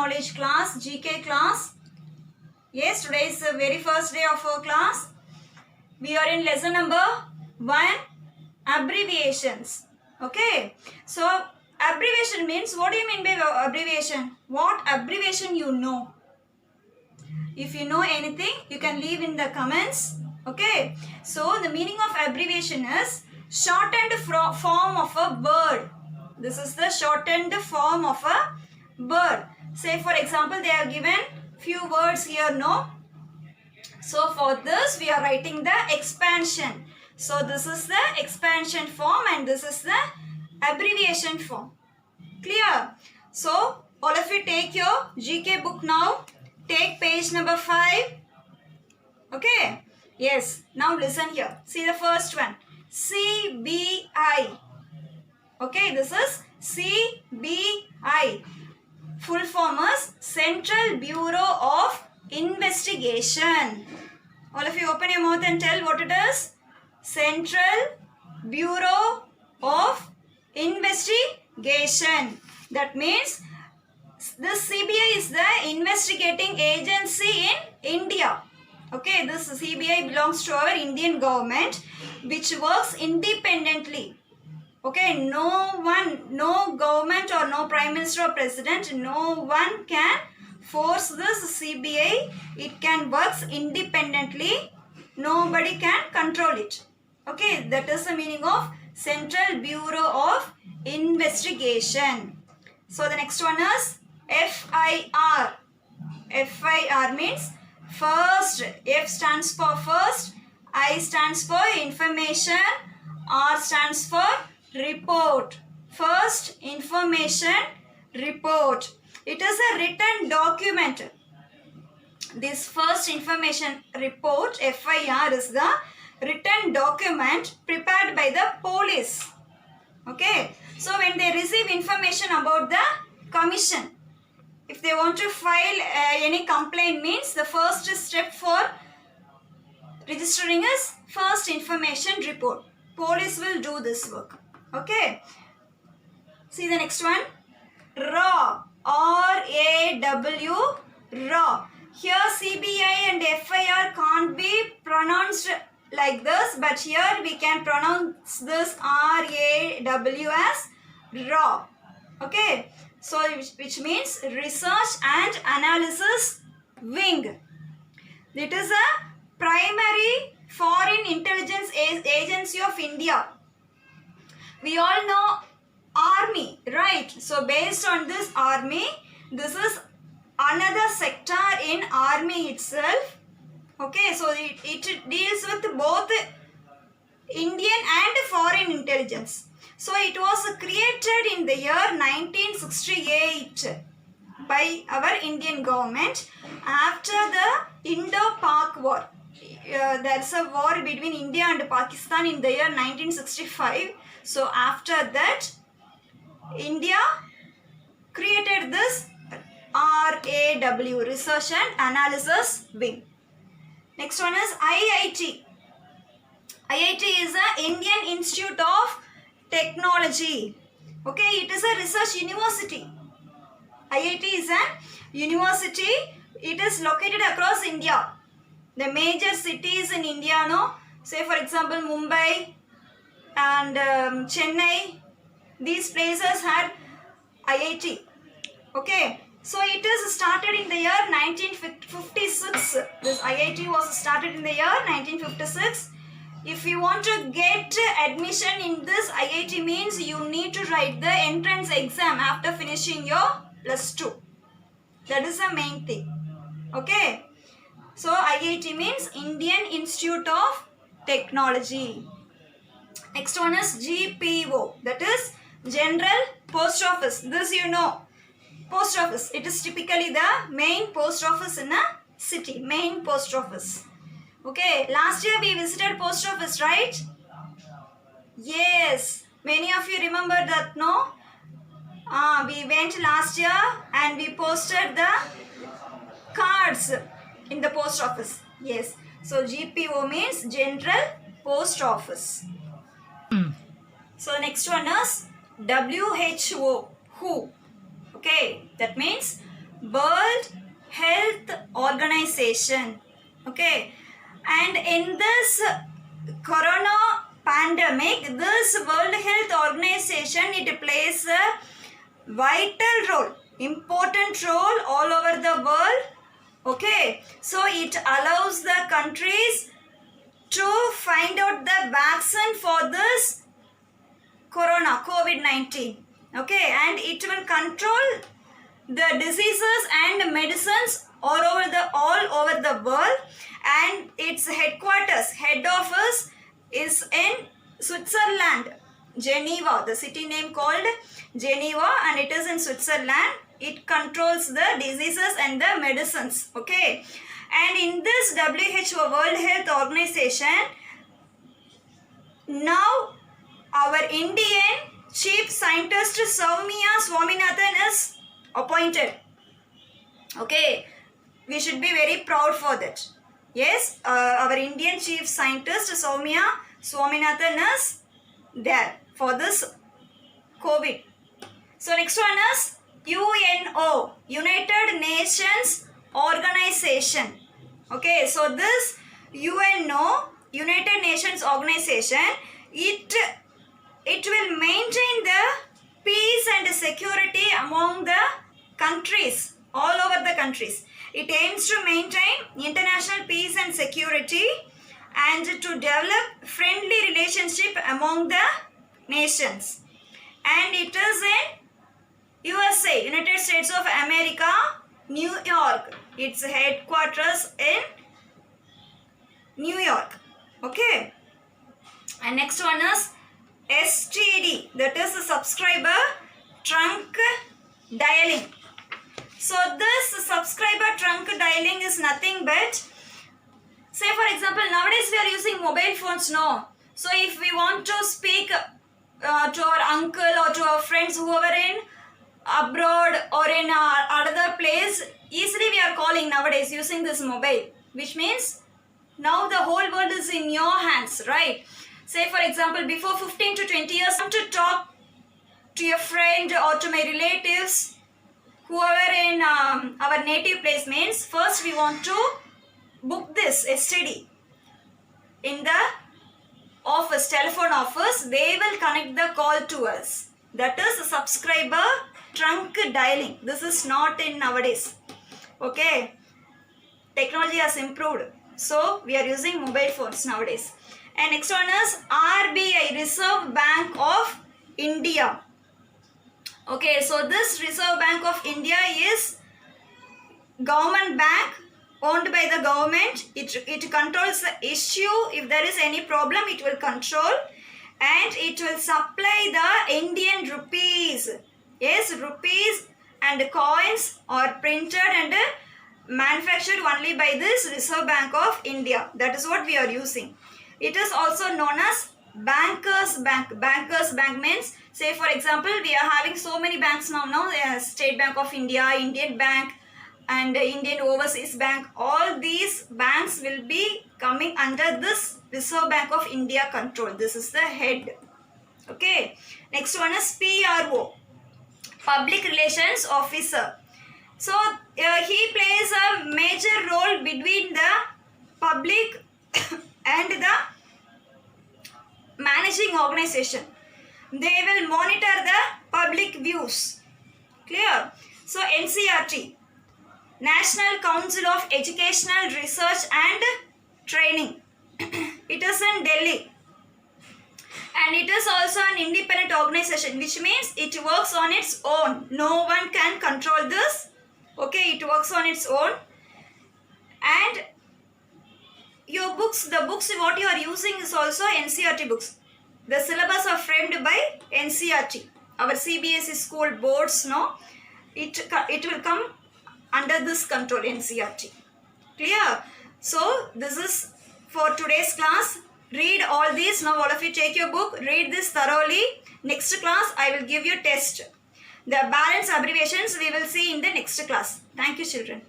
knowledge class, GK class. Yes, today is the very first day of our class. We are in lesson number 1, abbreviations. Okay, so abbreviation means, what do you mean by abbreviation? What abbreviation you know? If you know anything, you can leave in the comments. Okay, so the meaning of abbreviation is shortened form of a word. This is the shortened form of a word. Say for example, they have given few words here, no? So for this we are writing the expansion. So this is the expansion form and this is the abbreviation form. Clear? So all of you take your GK book now. Take page number 5. Okay? Yes. Now listen here. See the first one. CBI. Okay, this is CBI. Full form is Central Bureau of Investigation. All of you open your mouth and tell what it is. Central Bureau of Investigation. That means this CBI is the investigating agency in India. Okay, this CBI belongs to our Indian government, which works independently. Okay, no government or no prime minister or president, no one can force this CBI. It can work independently. Nobody can control it. Okay, that is the meaning of Central Bureau of Investigation. So the next one is FIR. FIR means first. F stands for first, I stands for information, R stands for report. First information report. It is a written document. This first information report, FIR, is the written document prepared by the police. Okay. So when they receive information about the commission, if they want to file any complaint, means the first step for registering is first information report. Police will do this work. Okay. See the next one. RAW. R-A-W. RAW. Here CBI and FIR can't be pronounced like this, but here we can pronounce this R-A-W as RAW. Okay. So which means Research and Analysis Wing. It is a primary foreign intelligence agency of India. We all know army, right? So based on this army, this is another sector in army itself. Okay, so it deals with both Indian and foreign intelligence. So it was created in the year 1968 by our Indian government after the Indo-Pak war. There is a war between India and Pakistan in the year 1965. So after that, India created this RAW, Research and Analysis Wing. Next one is IIT. IIT is the Indian Institute of Technology. Okay, it is a research university. IIT is a university. It is located across India. The major cities in India, no? Say for example Mumbai and Chennai. These places had IIT. Okay, so it is started in the year 1956. This IIT was started in the year 1956. If you want to get admission in this IIT, means you need to write the entrance exam after finishing your +2. That is the main thing. Okay. So IIT means Indian Institute of Technology. Next one is GPO. That is General Post Office. This you know. Post Office. It is typically the main post office in a city. Main post office. Okay, last year we visited post office, right? Yes, many of you remember that, no? We went last year and we posted the cards in the post office. Yes, so GPO means General Post Office. So the next one is WHO. Who? Okay, that means World Health Organization. Okay, and in this corona pandemic, this World Health Organization, it plays a vital role, important role all over the world. Okay, so it allows the countries to find out the vaccine for this corona, COVID-19. Okay, and it will control the diseases and medicines all over the world, and its headquarters, head office is in Switzerland, Geneva, the city name called Geneva, and it is in Switzerland. It controls the diseases and the medicines. Okay, and in this WHO, World Health Organization, now our Indian Chief Scientist Soumya Swaminathan is appointed. Okay, we should be very proud for that. Yes, our Indian Chief Scientist Soumya Swaminathan is there for this COVID. So next one is UNO, United Nations Organization. Okay, so this UNO, United Nations Organization, it will maintain the peace and security among the countries, all over the countries. It aims to maintain international peace and security and to develop friendly relationship among the nations. And it is in USA, United States of America, New York. Its headquarters in New York. Okay. And next one is STD, that is the subscriber trunk dialing. So this subscriber trunk dialing is nothing but, say for example, nowadays we are using mobile phones, no? So if we want to speak to our uncle or to our friends who are in abroad or in another place, easily we are calling nowadays using this mobile, which means now the whole world is in your hands, right? Say for example, before 15 to 20 years, I want to talk to your friend or to my relatives who are in our native place, means first we want to book this STD in the office, telephone office. They will connect the call to us. That is subscriber trunk dialing. This is not in nowadays. Okay, technology has improved, so we are using mobile phones nowadays. And next one is RBI, Reserve Bank of India. Okay, so this Reserve Bank of India is government bank owned by the government. It controls the issue. If there is any problem, it will control, and it will supply the Indian rupees. Yes, rupees and coins are printed and manufactured only by this Reserve Bank of India. That is what we are using. It is also known as Bankers Bank. Bankers Bank means, say for example, we are having so many banks now. State Bank of India, Indian Bank, and Indian Overseas Bank. All these banks will be coming under this Reserve Bank of India control. This is the head. Okay. Next one is PRO, Public Relations Officer. So he plays a major role between the public and the managing organization. They will monitor the public views. Clear? So NCERT, National Council of Educational Research and Training. It is in Delhi. And it is also an independent organization, which means it works on its own. No one can control this. Okay, it works on its own. And your books, the books what you are using is also NCERT books. The syllabus are framed by NCERT. Our CBSE school boards, no? It will come under this control, NCERT. Clear? So this is for today's class. Read all these. Now all of you take your book, read this thoroughly. Next class I will give you test. The balance abbreviations we will see in the next class. Thank you, children.